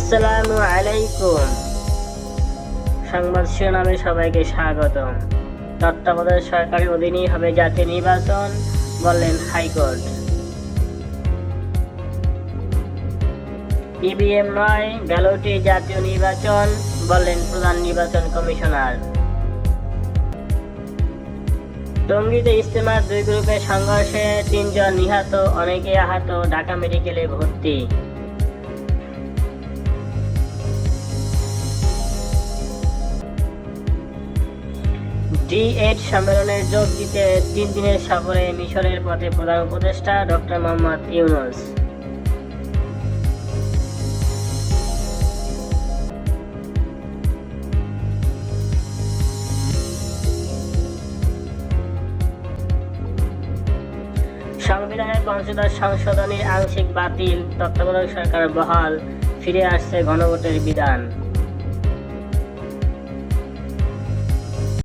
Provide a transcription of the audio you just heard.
আসসালামু আলাইকুম। সংবাদ শিরোনামে সবাইকে স্বাগতম। তত্ত্বাবধায়ক সরকারের অধীনেই হবে জাতীয় নির্বাচন, বললেন হাইকোর্ট। ইভিএম নয়, ব্যালটে জাতীয় নির্বাচন, বললেন প্রধান নির্বাচন কমিশনার। টঙ্গীতে ইজতেমার দুই গ্রুপের সংঘর্ষে ৩ জন নিহত, অনেকে আহত, ঢাকা মেডিকেলে ভর্তি। G8 সম্মেলনে যোগ দিতে ৩ দিনের সফরে মিশরের পথে প্রধান উপদেষ্টা ডক্টর মোহাম্মদ ইউনূস। সংবিধানের পঞ্চদশ সংশোধনীর আংশিক বাতিল, তত্ত্বাবধায়ক সরকার বহাল, ফিরে আসছে গণভোটের বিধান।